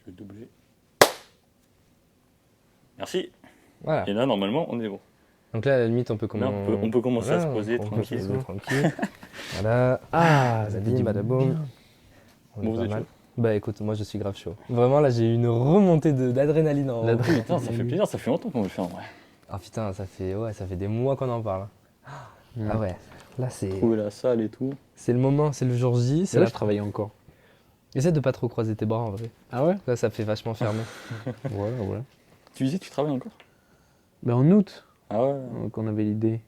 Je vais doubler. Merci. Voilà. Et là, normalement, on est bon. Donc là, à la limite, on peut Là, on peut commencer à se poser on peut tranquille. se poser tranquille. Voilà. Ah, ça fait bim, du badaboum. bien. On Bon, est vous pas êtes mal. chaud? Bah écoute, moi je suis grave chaud. Vraiment, là, j'ai eu une remontée d'adrénaline en. L'adrénaline. Putain, ça fait plaisir, ça fait longtemps qu'on veut le faire en vrai. Ah putain, ça fait des mois qu'on en parle. Ah ouais. Là, Trouver la salle et tout. c'est le moment, c'est le jour J. C'est là je travaille encore. Essaie de pas trop croiser tes bras en vrai. Ah ouais? Là, ça fait vachement fermé. Voilà. Tu disais que tu travailles encore? Ben en août, Ah ouais. qu'on avait l'idée.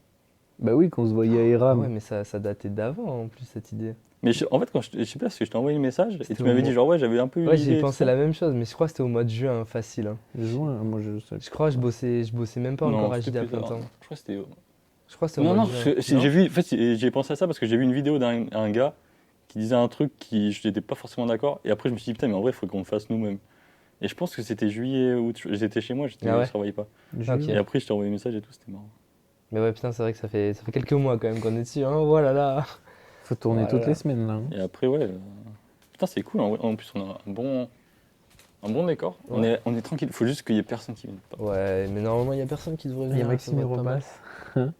Bah oui, qu'on se voyait à Ah Iram. ouais, mais ça datait d'avant en plus cette idée. Mais en fait, quand je sais pas, parce que je t'ai envoyé le message et C'était tu m'avais au dit mois- genre ouais, j'avais un peu eu Ouais, l'idée j'ai et pensé tout ça. la même chose, mais je crois que c'était au mois de juin, facile. Hein. Juin, moi je sais. Je crois que je bossais même pas Non, encore à c'était JD à plus plein tard. temps. Je crois que c'était. Je crois que c'était au Non, mois non, de juin. j'ai vu. En fait, j'ai pensé à ça parce que j'ai vu une vidéo d'un gars qui disait un truc qui je n'étais pas forcément d'accord. Et après, je me suis dit putain, mais en vrai, il faut qu'on le fasse nous-mêmes. Et je pense que c'était juillet, août. J'étais chez moi, Ah ouais. je travaillais pas. Ok. Et après, je t'ai envoyé un message et tout, c'était marrant. Mais ouais, putain, c'est vrai que ça fait quelques mois quand même qu'on est dessus. Hein. Voilà là. Faut tourner Voilà. toutes les semaines là. Et après, ouais. Putain, c'est cool. En plus, on a un bon décor. Ouais. On est tranquille. Il faut juste qu'il y ait personne qui vienne. Ouais, mais normalement, il y a personne qui devrait Il y venir. a ça Maxime et devrait être pas mal. Robas.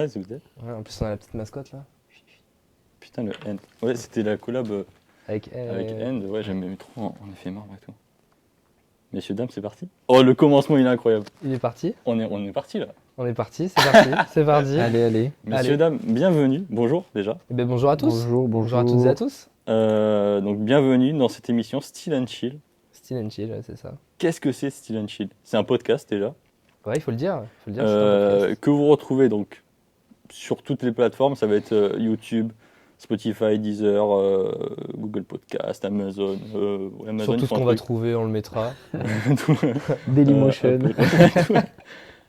Ouais, c'est peut-être. Ouais, en plus, on a la petite mascotte là. Putain, le End. Ouais, c'était la collab Avec avec End. Ouais, j'aimais trop en effet marbre et tout. Messieurs, dames, c'est parti. Oh, le commencement, il est incroyable. Il est parti. On est parti là. On est parti, c'est parti. C'est parti. Allez. Messieurs, Allez. dames, bienvenue. Bonjour déjà. Eh ben, bonjour à tous. Bonjour. à toutes et à tous. Donc, bienvenue dans cette émission Still and Chill. Still and chill, ouais, c'est ça. Qu'est-ce que c'est Still and Chill? C'est un podcast déjà. Ouais, il faut le dire. C'est un podcast. Que vous retrouvez donc sur toutes les plateformes. Ça va être YouTube, Spotify, Deezer, Google Podcast, Amazon. Amazon Sur tout ils ce font un qu'on va truc. trouver, on le mettra. Tout. Dailymotion.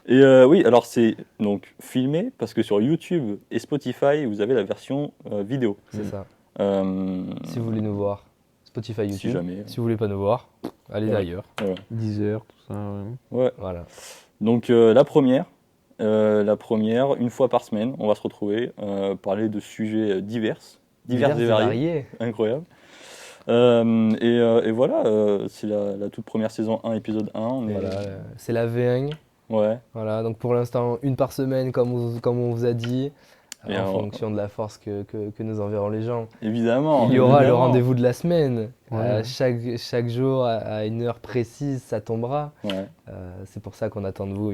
Et oui, alors c'est donc filmé parce que sur YouTube et Spotify, vous avez la version vidéo. C'est ça. Euh, Si vous voulez nous voir, Spotify, YouTube. Si jamais. Si vous voulez pas nous voir, allez Ouais. ailleurs. 10 heures, tout ça. Ouais. Ouais. Voilà. Donc la première, une fois par semaine, on va se retrouver, parler de sujets divers et variés. Incroyable. Et voilà, c'est la toute première saison 1, épisode 1. On est- Voilà, c'est la V1. Ouais. Voilà, donc pour l'instant, une par semaine, comme on vous a dit, Et en alors- fonction de la force que nous enverront les gens. Évidemment. Il y aura le évidemment. rendez-vous de la semaine. Ouais. Chaque jour, à une heure précise, ça tombera. Ouais. C'est pour ça qu'on attend de vous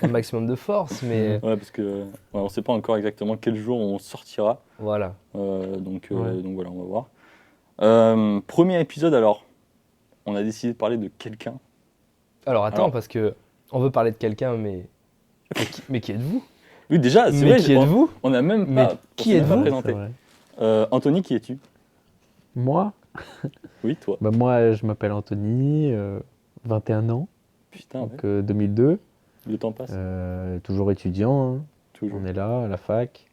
un maximum de force, mais Ouais, parce que on ne sait pas encore exactement quel jour on sortira. voilà. Donc Ouais. voilà, on va voir. Premier épisode, alors, on a décidé de parler de quelqu'un. Alors attends, Alors- parce que on veut parler de quelqu'un, mais qui êtes-vous? Oui, déjà, c'est Mais vrai, qui êtes-vous? on a même Mais pas, qui on s'est même pas êtes-vous? présenté. C'est vrai. Anthony, qui es-tu? Moi Oui, toi. Bah moi je m'appelle Anthony, 21 ans, Putain, ouais, donc 2002, le temps passe. toujours étudiant, hein. Toujours. On est là à la fac,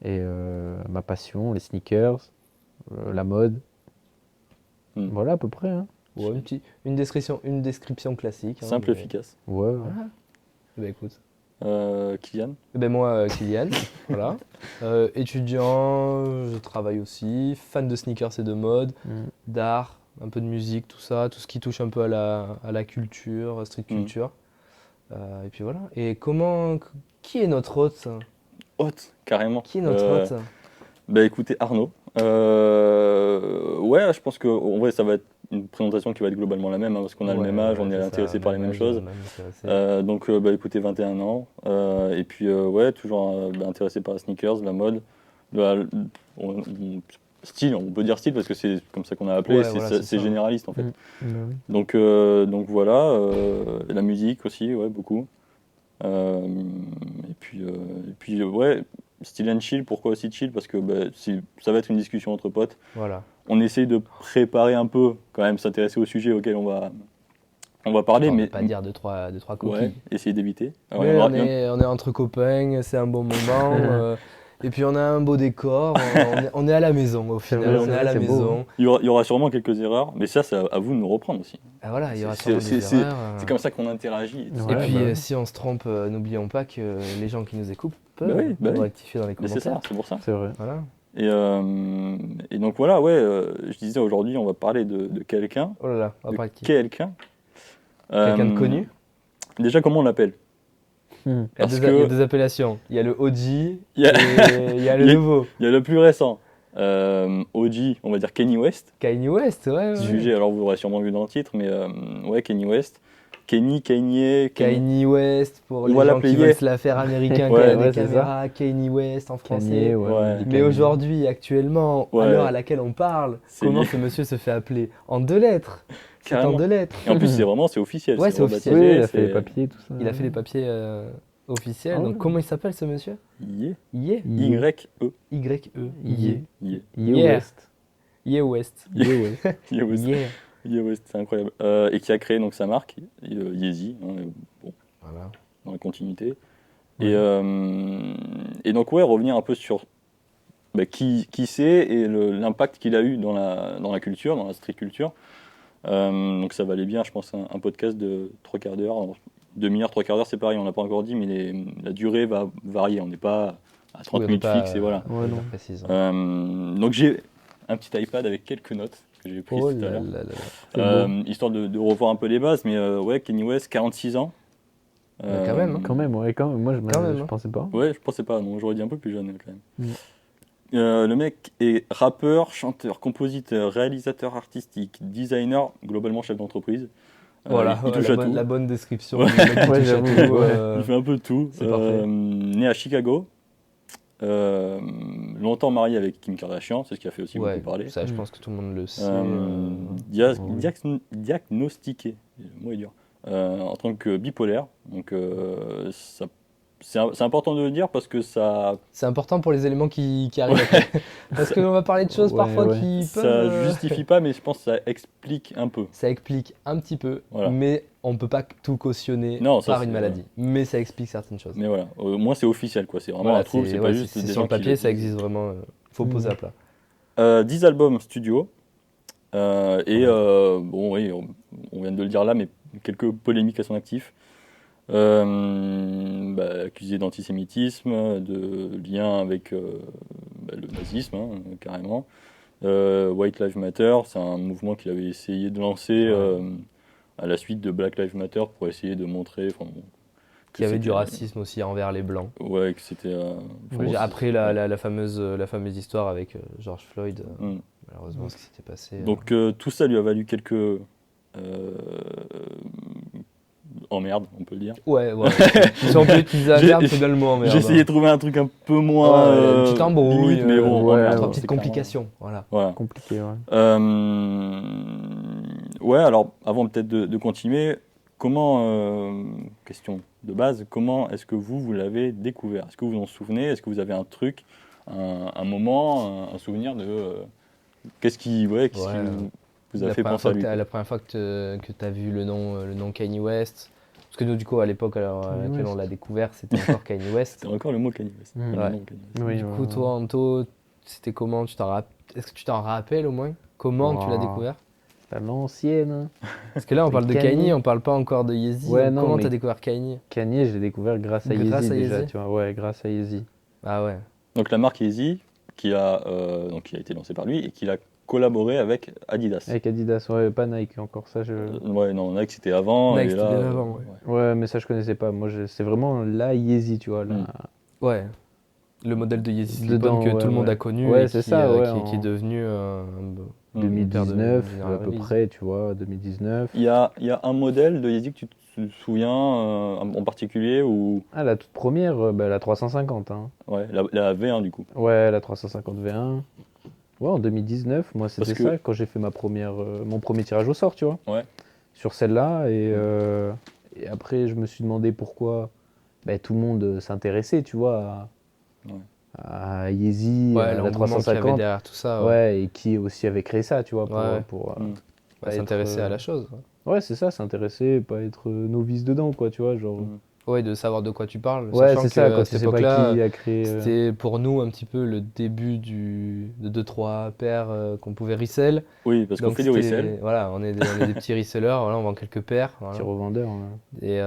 et ma passion, les sneakers, la mode, voilà à peu près. Hein. Ouais, une description classique. hein, Simple, mais- efficace. Ouais. Eh ben, écoute. Kylian? Eh ben moi, Kylian, voilà. Étudiant, je travaille aussi, fan de sneakers et de mode, Mm. d'art, un peu de musique, tout ça, tout ce qui touche un peu à la culture, street culture. Et puis voilà. Et qui est notre hôte? Hôte, carrément. Qui est notre hôte? Bah écoutez, Arnaud. Ouais, je pense que en vrai, ça va être une présentation qui va être globalement la même, hein, parce qu'on a le Ouais, même âge, on ouais, est c'est intéressé ça, par les même mêmes âge, choses. même intéressé. Donc, bah, écoutez, 21 ans. Et puis, ouais, toujours intéressé par les sneakers, la mode. Style, on peut dire style parce que c'est comme ça qu'on a appelé, Ouais, voilà, c'est c'est ça. généraliste en fait. Mm. Bah oui. Donc voilà, la musique aussi, ouais, beaucoup. Et puis ouais, style and chill, pourquoi aussi chill? Parce que bah, ça va être une discussion entre potes. Voilà. On essaye de préparer un peu, quand même, s'intéresser au sujet auquel on va parler, Enfin, mais pas dire deux, trois coquilles. ouais, essayer d'éviter. Alors, Mais il y en aura- on est entre copains, c'est un bon moment. Et puis on a un beau décor, on est à la maison au final, vrai, on c'est est à vrai, la c'est beau, maison. il y aura sûrement quelques erreurs, mais ça, c'est à vous de nous reprendre aussi. Ah voilà, il y aura C'est- sûrement des c'est- erreurs. C'est comme ça qu'on interagit. Et tout Ouais. Et puis bah oui. si on se trompe, n'oublions pas que les gens qui nous écoutent peuvent Bah oui, bah nous oui. rectifier dans les Mais c'est commentaires. ça, c'est pour ça. C'est vrai. Voilà. Et donc voilà, ouais, je disais aujourd'hui, on va parler de quelqu'un. Oh là là, on va De parler de qui? quelqu'un. Quelqu'un de Euh, connu? Déjà, comment on l'appelle? Hmm. Il y a Parce il y a que deux appellations. Il y a le OG il y a, et il y a le il y a- nouveau. il y a le plus récent. OG, on va dire Kanye West. Kanye West, ouais. Sujet, alors vous l'aurez sûrement vu dans le titre, mais ouais, Kanye West. Kanye, Kanye West, pour On les va gens l'appeler qui Ye. veulent se la faire américain, Ouais, quand il y a ouais, des c'est ça. caméras, Kanye West en français. Kanye, ouais, Ouais. on dit Mais Kanye. aujourd'hui, actuellement, à Ouais. l'heure à laquelle on parle, C'est comment Ye. ce monsieur se fait appeler? En 2 lettres. C'est en Carrément. 2 lettres. Et en plus, c'est officiel. Ouais, c'est officiel. rebaptisé, Oui, il a fait c'est les papiers, tout ça. Il a fait les papiers officiels. Ah ouais. Donc comment il s'appelle ce monsieur? Ye. Ye. Y-E. Y-E. Ye. Ye. Ye Yeah. West. Ye West. Ye West. Ye West. Yeah. Ye West, c'est incroyable. Et qui a créé donc sa marque, Yeezy, hein, bon, Voilà. dans la continuité. Ouais. Et donc, ouais, revenir un peu sur qui c'est et l'impact qu'il a eu dans la culture, dans la street culture. Donc ça valait bien, je pense, un podcast de 3/4 d'heure. Alors, demi-heure, 3/4 d'heure, c'est pareil, on l'a pas encore dit, mais la durée va varier. On n'est pas à 30 Oui, on minutes est pas, fixes et voilà. Ouais, non. Précis. Donc j'ai un petit iPad avec quelques notes que j'ai prises Oh tout à là l'heure. là là. C'est beau. Histoire de revoir un peu les bases, mais ouais, Kanye West, 46 ans. Quand même, hein. Quand même, ouais, quand même. Moi, Quand même, je hein. pensais pas. Ouais, je pensais pas, non, j'aurais dit un peu plus jeune quand même. Mm. Le mec est rappeur, chanteur, compositeur, réalisateur artistique, designer, globalement chef d'entreprise. Voilà, il touche à tout. la bonne description. Ouais. du mec qui Ouais, touche à j'avoue, tout, ouais. Il fait un peu de tout. c'est parfait. Né à Chicago. Longtemps marié avec Kim Kardashian, c'est ce qui a fait aussi Ouais, beaucoup parler. ça, je pense que tout le monde le sait. Oui. Diagnostiqué, le mot est dur, en tant que bipolaire. Donc c'est important de le dire parce que ça C'est important pour les éléments qui arrivent après. Parce qu'on va parler de choses Ouais, parfois ouais. qui ça peuvent. justifie pas, mais je pense que ça explique un peu. Ça explique un petit peu, Voilà. mais on ne peut pas tout cautionner Non, ça, par c'est- une maladie. Mais ça explique certaines choses. Mais voilà, au moins c'est officiel, quoi. C'est vraiment Voilà, un trouble, c'est ouais, pas juste c'est des sur gens le qui papier, le ça disent. existe vraiment. Faut Mhm. poser à plat. 10 albums studio. Bon, oui, on vient de le dire là, mais quelques polémiques à son actif. Accusé d'antisémitisme, de lien avec le nazisme, hein, carrément. White Lives Matter, c'est un mouvement qu'il avait essayé de lancer à la suite de Black Lives Matter pour essayer de montrer Qu'il y avait du c'était- racisme aussi envers les blancs. Ouais, que c'était. Après la fameuse histoire avec George Floyd, Mm. malheureusement, ce qui s'était passé. Donc tout ça lui a valu quelques emmerdes, on peut le dire. Ouais. Si on peut utiliser la J'ai- merde, c'est bien le mot, merde. J'ai essayé de trouver un truc un peu moins une petite embrouille, limite, mais bon, ouais, emmerde, trois ouais, petites c'est clairement- complications, voilà. Voilà. Compliqué, ouais. Ouais, alors avant peut-être de continuer, question de base, comment est-ce que vous l'avez découvert? Est-ce que vous vous en souvenez? Est-ce que vous avez un truc, un moment, un souvenir de qu'est-ce qui vous a La fait première penser fois à lui? la première fois que tu as vu le nom Kanye West, parce que nous, du coup, à l'époque à Kanye laquelle on West. l'a découvert, c'était encore Kanye West. C'est encore le mot Kanye West. Mm. Le Ouais. nom Kanye West. Oui, Du ouais, coup, ouais. toi, Anto, c'était comment? Est-ce que tu t'en rappelles au moins? Comment tu l'as Oh. découvert? À l'ancienne. Hein. Parce que là, on parle de Kanye. Kanye, on parle pas encore de Yeezy. Ouais, donc non, comment mais- t'as découvert Kanye? Kanye, je l'ai découvert grâce à Grâce Yeezy à déjà, Yeezy tu vois. Ouais, grâce à Yeezy. Ah ouais. Donc la marque Yeezy, qui a été lancée par lui et qui a collaboré avec Adidas. Avec Adidas, ouais, pas Nike encore, ça je... Ouais, non, Nike c'était avant. Nike, et c'était là, bien avant, ouais. Ouais, mais ça je connaissais pas. Moi, c'est vraiment la Yeezy, tu vois. Là. Mm. Ouais. Le modèle de Yeezy Dedans, Slip-On que ouais, tout le monde ouais. a connu Ouais, et c'est qui, ça, ouais, qui est en- devenu Mm. 2019 Hyper de à peu release. près, tu vois, 2019. Il y a un modèle de Yeezy que tu te souviens en particulier ou Ah, la toute première, la 350. Hein. ouais, la V1 du coup. Ouais, la 350 V1. Ouais, en 2019, moi c'était Parce que- ça quand j'ai fait mon premier tirage au sort, tu vois. Ouais. Sur celle-là. Et après, je me suis demandé pourquoi tout le monde s'intéressait, tu vois, Ouais. à Yeezy, Ouais, à la l'engouement qu'il y avait 350. derrière tout ça. Ouais, et qui aussi avait créé ça, tu vois, Ouais. pour Mm. pas S'intéresser être, à la chose. Ouais, c'est ça, s'intéresser, pas être novice dedans, quoi, tu vois, genre... Mm. Ouais, de savoir de quoi tu parles. Ouais, sachant c'est que ça, à quand cette tu sais pas époque-là, qui a créé... c'était pour nous un petit peu le début de 2-3 paires qu'on pouvait resell. Oui, parce qu'on Donc fait du c'était- resell. Voilà, on est des petits resellers, voilà, on vend quelques paires. Voilà. Petit revendeur. Et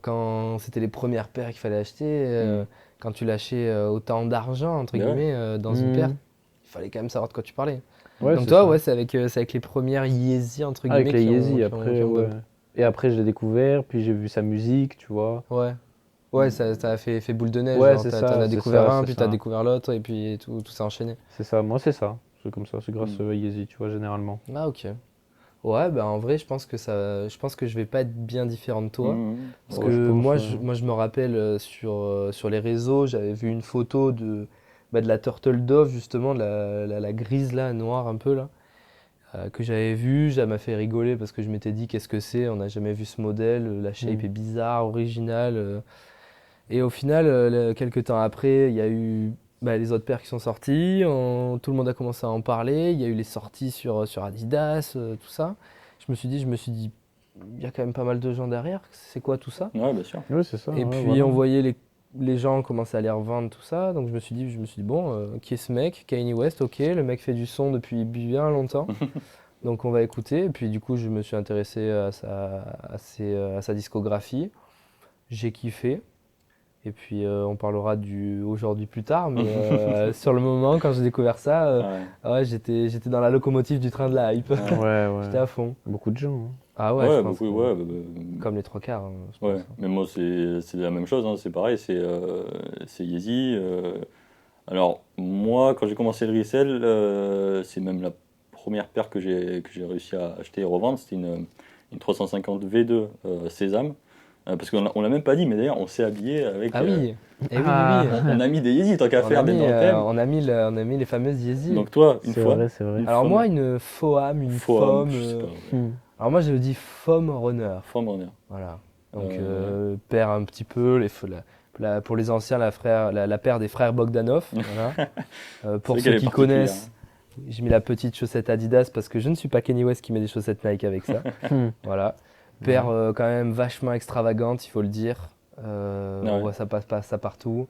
quand c'était les premières paires qu'il fallait acheter, quand tu lâchais autant d'argent, entre Ouais. guillemets, dans une paire, fallait quand même savoir de quoi tu parlais. Ouais, Donc c'est toi, ça. ouais, c'est avec les premières Yeezy, entre guillemets, Avec les qui ont- Yeezy, qui ont- après, qui ont ouais. bump. Et après, je l'ai découvert, puis j'ai vu sa musique, tu vois. Ouais. Ouais, ça a fait boule de neige. Ouais, Genre, c'est t'en ça, as c'est découvert ça, un, c'est puis t'as ça. découvert l'autre, et puis tout s'est enchaîné. C'est ça, moi, c'est ça. C'est comme ça, c'est grâce Mm. à Yeezy, tu vois, généralement. Ah, ok. Ouais, bah en vrai, je pense que je vais pas être bien différent de toi. Parce Ouais, je que pense, moi, ouais. moi, je me rappelle sur les réseaux, j'avais vu une photo de la Turtle Dove, justement, de la grise là, noire un peu là, que j'avais vue. Ça m'a fait rigoler parce que je m'étais dit, qu'est-ce que c'est? On n'a jamais vu ce modèle, la shape Mm. est bizarre, originale. Et au final, quelques temps après, il y a eu les autres paires qui sont sorties, tout le monde a commencé à en parler, il y a eu les sorties sur Adidas, tout ça. Je me suis dit, il y a quand même pas mal de gens derrière, c'est quoi tout ça? Ouais, bien sûr. Ouais, c'est ça, Et ouais, puis voilà. on voyait les gens commencer à les revendre, tout ça, donc je me suis dit, bon, qui est ce mec? Kanye West, ok, le mec fait du son depuis bien longtemps, donc on va écouter. Et puis du coup, je me suis intéressé à sa discographie, j'ai kiffé. Et puis on parlera du aujourd'hui plus tard, mais sur le moment, quand j'ai découvert ça, Ouais. ouais, j'étais dans la locomotive du train de la hype. Ouais. Ouais, J'étais ouais. à fond. Beaucoup de gens, hein. Ah ouais, je Ouais, pense beaucoup, que ouais. comme les trois quarts, hein, je Ouais, pense. mais moi c'est la même chose, hein, c'est pareil, c'est Yeezy. Alors moi quand j'ai commencé le resell, c'est même la première paire que j'ai réussi à acheter et revendre, c'était une 350 V2 Sésame. Parce qu'on l'a même pas dit, mais d'ailleurs on s'est habillé avec. Ah oui, et oui, oui, Ah. oui. On a mis des Yeezy tant qu'à faire, d'être dans le thème. On a mis les fameuses Yeezy. Donc toi, une C'est fois. vrai, c'est vrai. une Alors Foam- moi, une Foam, une Foam, Foam. je sais pas, ouais. Hmm. Alors moi, je dis Foam Runner. Foam Runner. Voilà. Donc Ouais. paire un petit peu, pour les anciens, la paire des frères Bogdanov. Voilà. Pour vrai ceux qu'elle est qui particulière, connaissent, j'ai mis la petite chaussette Adidas parce que je ne suis pas Kanye West qui met des chaussettes Nike avec ça. Hmm. Voilà. Paire quand même vachement extravagante, il faut le dire. Ouais. On voit ça partout.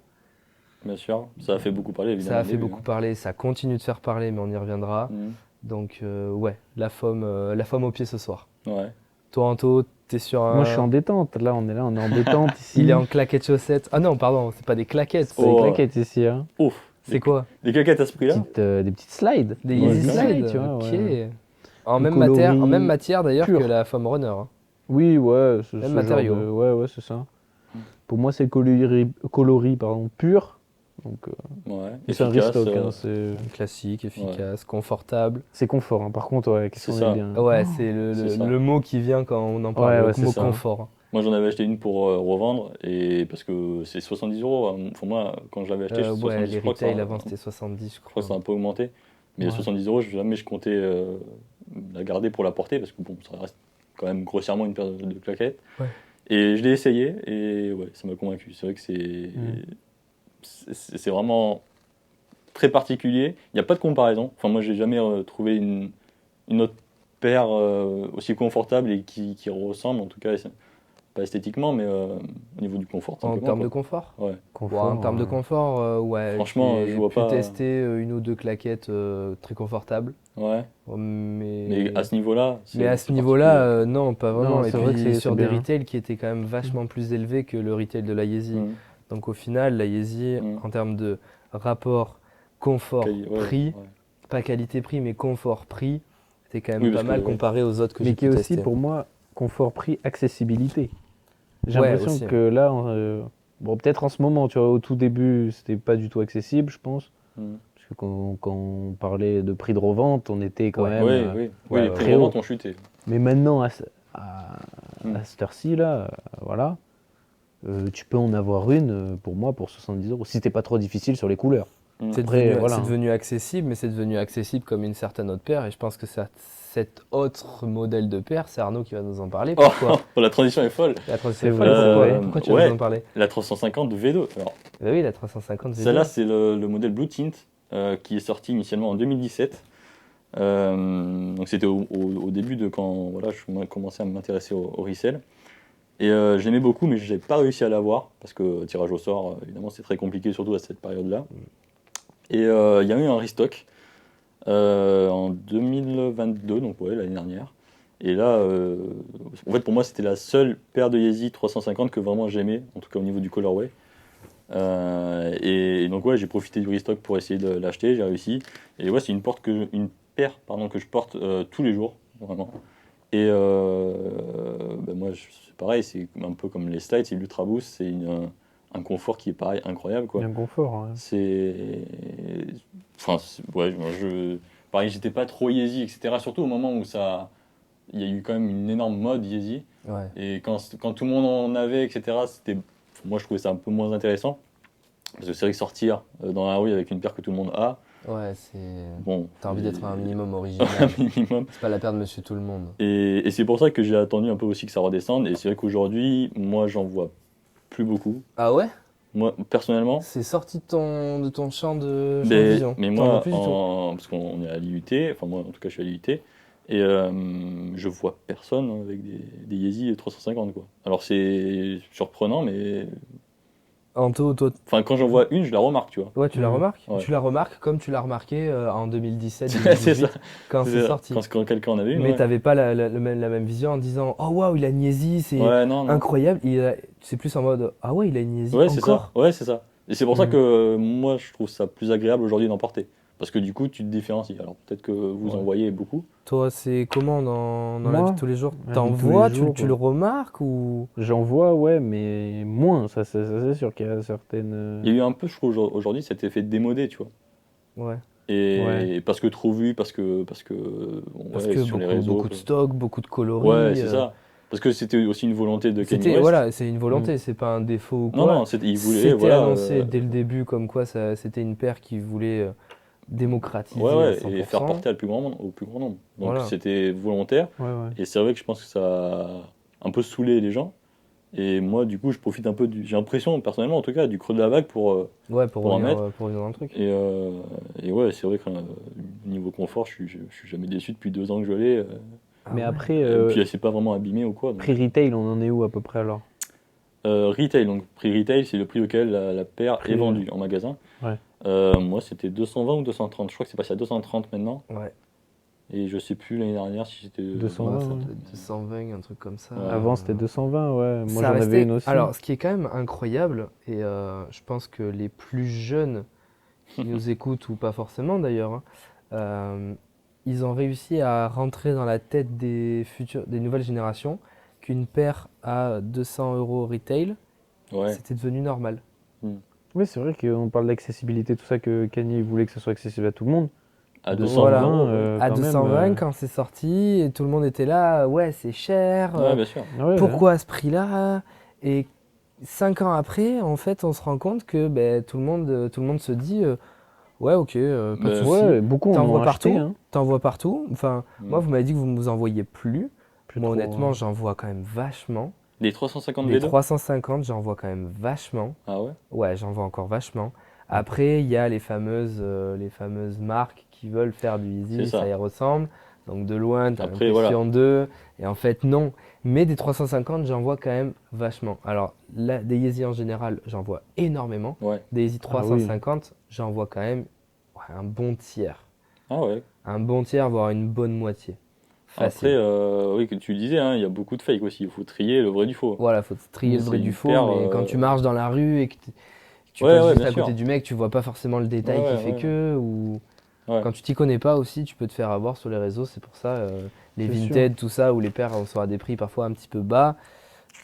Bien sûr, ça a fait beaucoup parler évidemment. Ça a au fait début, beaucoup parler, ça continue de faire parler, mais on y reviendra. hein. Donc ouais, la Foam au pied ce soir. Ouais. Toi Anto, t'es sur un... Moi, je suis en détente. Là, on est en détente ici. Il est en claquettes chaussettes. Ah non, pardon, c'est pas des claquettes. C'est pas des Oh. claquettes ici, hein. Ouf. C'est quoi? Des claquettes à ce prix-là? Des petites slides. Des Ouais, Yeezy clairement. Slide, tu vois, ok. ouais. En Le même coloris matière d'ailleurs pur. que la Foam Runner. Hein. Oui, ouais, ce Même genre matériau. Ouais, ouais, c'est ça. Pour moi, c'est le coloris pardon, pur. Donc, Ouais. c'est un Efficace, restock. Hein, Classique, efficace, confortable. c'est confort. Hein. Par contre, ouais, qu'est-ce C'est qu'on ça. est bien. Ouais, c'est c'est ça. le mot qui vient quand on en parle, Ouais, le ouais, c'est mot ça. confort. Moi j'en avais acheté une pour revendre et parce que c'est 70 euros. Hein. Pour moi, quand je l'avais acheté, c'était Ouais, 70. les Je crois que retail ça, avant c'était 70, je je crois crois. que ça a un peu augmenté. Mais Ouais. 70 euros, jamais je comptais la garder pour la porter parce que bon, ça reste quand même grossièrement une paire de claquettes. Ouais. Et je l'ai essayé et ouais, ça m'a convaincu. C'est vrai que c'est vraiment très particulier. Il n'y a pas de comparaison. Enfin, moi, j'ai jamais trouvé une autre paire aussi confortable et qui ressemble, en tout cas, pas esthétiquement, mais au niveau du confort. En simplement, termes de quoi. confort? Ouais. Confort, En termes de confort, ouais. Franchement, je vois pu pas. tester une ou deux claquettes très confortables. Ouais. Mais Mais à ce niveau-là, Mais à ce c'est niveau-là, particulier. non, pas vraiment. Non, Et c'est vrai que puis c'est sur des bien. retails qui étaient quand même vachement plus élevés que le retail de la Yeezy. Mhm. Donc au final, la Yeezy, Mm. en termes de rapport confort-prix, Ouais. pas qualité-prix, mais confort-prix, c'était quand même Oui, pas parce que, mal ouais. comparé aux autres que Mais j'ai qui est pu aussi, tester. pour moi, confort, prix, accessibilité. J'ai Ouais, l'impression aussi. que là, bon, peut-être en ce moment, tu vois, au tout début, c'était pas du tout accessible, je pense. Mhm. Parce que quand on parlait de prix de revente, on était quand Ouais. même. Oui, ouais, les ouais, prix très de haut. revente ont chuté. Mais maintenant, Hmm. à cette heure-ci, là, voilà, tu peux en avoir une, pour moi, pour 70 euros. Si c'était pas trop difficile sur les couleurs. Mhm. C'est Après, devenu, voilà. c'est devenu accessible, mais c'est devenu accessible comme une certaine autre paire. Et je pense que cet autre modèle de paire, c'est Arnaud qui va nous en parler. Oh, Pourquoi? la transition est folle. La 350, C'est vrai, pourquoi, c'est vrai. pourquoi tu vas Ouais. nous en parler? La 350 V2. Alors, Bah oui, la 350 V2. celle-là, c'est le modèle Blue Tint qui est sorti initialement en 2017. Donc c'était au début de quand voilà, je commençais à m'intéresser au resell. Et je l'aimais beaucoup, mais je n'ai pas réussi à l'avoir parce que tirage au sort, évidemment, c'est très compliqué, surtout à cette période-là. Et il y a eu un restock en 2022, donc ouais, l'année dernière. Et là, en fait, pour moi, c'était la seule paire de Yeezy 350 que vraiment j'aimais, en tout cas au niveau du colorway. Et donc ouais, j'ai profité du restock pour essayer de l'acheter, j'ai réussi. Et ouais, c'est une paire pardon, que je porte tous les jours, vraiment. Et moi, c'est pareil, c'est un peu comme les slides, c'est l'Ultra Boost, c'est un confort qui est pareil, incroyable, Il y a quoi. un confort. Hein. C'est. Enfin, ouais, pareil, j'étais pas trop Yeezy, etc. Surtout au moment où il y a eu quand même une énorme mode Yeezy. Ouais. Et quand tout le monde en avait, etc., moi je trouvais ça un peu moins intéressant. Parce que c'est vrai que sortir dans la rue avec une paire que tout le monde a, Ouais, c'est. bon. T'as envie d'être un minimum Un original. minimum. C'est pas la paire de Monsieur Tout le Monde. Et c'est pour ça que j'ai attendu un peu aussi que ça redescende. Et c'est vrai qu'aujourd'hui, moi j'en vois plus beaucoup. Ah ouais? Moi, personnellement, C'est sorti de ton champ de vision. mais T'en vois moi, plus du tout. parce qu'on est à l'IUT, enfin moi en tout cas je suis à l'IUT, et je vois personne avec des Yeezy 350 quoi. Alors c'est surprenant, mais Anto, toi, enfin quand j'en vois une, je la remarque, tu vois. ouais, tu la remarques? Ouais. Tu la remarques comme tu l'as remarqué en 2017, C'est ça. 2018, quand c'est ça. sorti. Quand quelqu'un en avait une, Mais ouais. t'avais pas la même vision en disant oh waouh, il a une Yeezy, c'est Ouais, non, non. incroyable. C'est plus en mode ah ouais, il a une Yeezy Ouais, c'est ça. encore. Ouais, c'est ça. Et c'est pour ça Mhm. que moi je trouve ça plus agréable aujourd'hui d'en porter. Parce que du coup, tu te différencies. Alors peut-être que vous en Ouais. voyez beaucoup. Toi, c'est comment dans la vie Moi, de tous les jours? la T'en vie de tous les vois, jours, tu le remarques ou? j'en vois, ouais, mais moins. Ça, c'est sûr qu'il y a certaines. Il y a eu un peu, je trouve, aujourd'hui cet effet démodé, tu vois. Ouais. Ouais. Et parce que trop vu, parce que bon, Parce ouais, que sur les réseaux. beaucoup de stock, beaucoup de Ouais, coloris. c'est ça. Parce que c'était aussi une volonté de Kanye C'était, West. voilà, c'est une volonté, c'est pas un défaut ou Non, quoi. non, il voulait, C'était voilà. annoncé dès le début comme quoi c'était une paire qui voulait Ouais, démocratiser à ouais, et faire 100%. porter au plus grand nombre. Donc Voilà. c'était volontaire. Ouais, ouais. Et c'est vrai que je pense que ça a un peu saoulé les gens. Et moi, du coup, je profite un peu j'ai l'impression, personnellement, en tout cas, du creux de la vague Ouais, pour en mettre. pour revenir dans le truc. Et ouais, c'est vrai que niveau confort, je suis jamais déçu depuis 2 ans que je l'ai. Ah Mais ouais. après, Et puis elle s'est pas vraiment abîmée ou quoi. Donc. prix retail, on en est où à peu près alors? Retail, donc prix retail, c'est le prix auquel la paire Prix, est vendue en magasin. Ouais. Moi, c'était 220 ou 230. Je crois que c'est passé à 230 maintenant. Ouais. Et je sais plus l'année dernière si c'était 220, Ouais, ça ouais. doit être 220, un truc comme ça. Ouais. Avant, c'était 220, ouais. Moi, Ça j'en restait- avais une aussi. Alors, ce qui est quand même incroyable, et je pense que les plus jeunes qui nous écoutent, ou pas forcément d'ailleurs, hein, ils ont réussi à rentrer dans la tête des nouvelles générations qu'une paire à 200 euros retail, Ouais. c'était devenu normal. Oui, c'est vrai qu'on parle d'accessibilité, tout ça, que Kanye voulait que ce soit accessible à tout le monde. À 220, 220 euros. À quand même, 220, quand c'est sorti, et tout le monde était là, ouais, c'est cher, Ouais, bien sûr. ouais, pourquoi à ce prix-là? Et 5 ans après, en fait, on se rend compte que ben, tout le monde se dit, ouais, ok, pas de Ben, souci. Ouais, beaucoup en T'en ont vois acheté, partout, hein. t'en vois partout. Enfin, moi, vous m'avez dit que vous ne vous en voyez plus. Plus Moi, trop, honnêtement, hein. j'en vois quand même vachement. Les 350 Les V2? 350, j'en vois quand même vachement. Ah ouais? Ouais, j'en vois encore vachement. Après, il y a les fameuses marques qui veulent faire du C'est Yeezy, ça. ça y ressemble. Donc de loin, t'as Après, l'impression d'eux. Et en fait, non. Mais des 350, j'en vois quand même vachement. Alors, là, des Yeezy en général, j'en vois énormément. Ouais. Des Yeezy Ah oui. 350, j'en vois quand même ouais, un bon tiers. Ah ouais. Un bon tiers, voire une bonne moitié. Facile. Après, oui, que tu le disais, hein, il y a beaucoup de fake aussi. Il faut trier le vrai du faux. Voilà, faut trier le C'est vrai du une faux, paire, mais quand tu marches dans la rue et que tu Ouais, passes ouais, juste bien à côté sûr. du mec, tu vois pas forcément le détail Ouais, qui fait ouais. que, ou Ouais. quand tu t'y connais pas aussi, tu peux te faire avoir sur les réseaux, c'est pour ça, les C'est Vinted, tout ça, où les paires sont à des prix parfois un petit peu bas.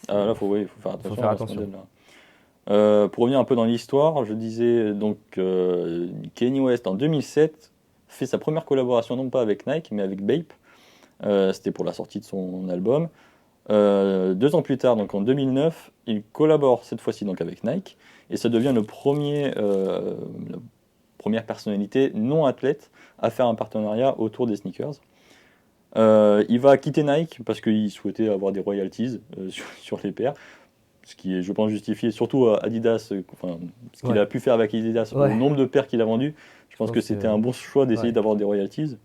Ah, là, faut faire attention. faire à ce attention. modèle-là. Pour revenir un peu dans l'histoire, je disais donc Kanye West en 2007 fait sa première collaboration non pas avec Nike mais avec Bape. C'était pour la sortie de son album. 2 ans plus tard, donc en 2009, il collabore cette fois-ci donc avec Nike et ça devient la première personnalité non athlète à faire un partenariat autour des sneakers. Il va quitter Nike parce qu'il souhaitait avoir des royalties sur les paires, ce qui est, je pense, justifié, surtout Adidas, ce qu'il Ouais. a pu faire avec Adidas, Ouais. au nombre de paires qu'il a vendues. Je pense pense que que- c'était un bon choix d'essayer ouais. d'avoir des royalties.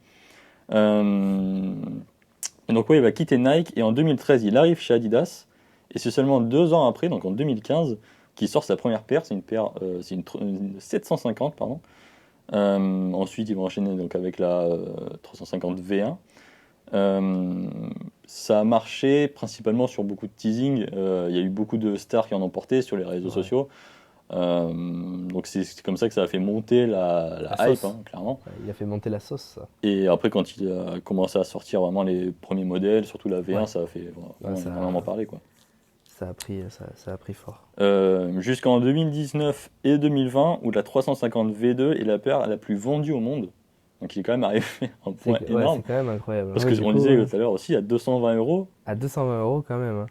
Et donc, ouais, il va quitter Nike et en 2013, il arrive chez Adidas. Et c'est seulement 2 ans après, donc en 2015, qu'il sort sa première paire. C'est une 750, pardon. Ensuite, il va enchaîner donc avec la 350 V1. Ça a marché principalement sur beaucoup de teasing. Il y a eu beaucoup de stars qui en ont porté sur les réseaux Ouais. sociaux. Donc c'est comme ça que ça a fait monter la hype, sauce. clairement. Il a fait monter la sauce, ça. Et après, quand il a commencé à sortir vraiment les premiers modèles, surtout la V1, Ouais. ça a fait ça- vraiment parler, quoi. Ça a pris fort. Jusqu'en 2019 et 2020, où la 350 V2 est la paire la plus vendue au monde. Donc il est quand même arrivé à un point C'est énorme. quand même incroyable. Parce Ouais, du qu'on coup, disait ouais. tout à l'heure aussi, à 220 €, À 220 € quand même. Hein.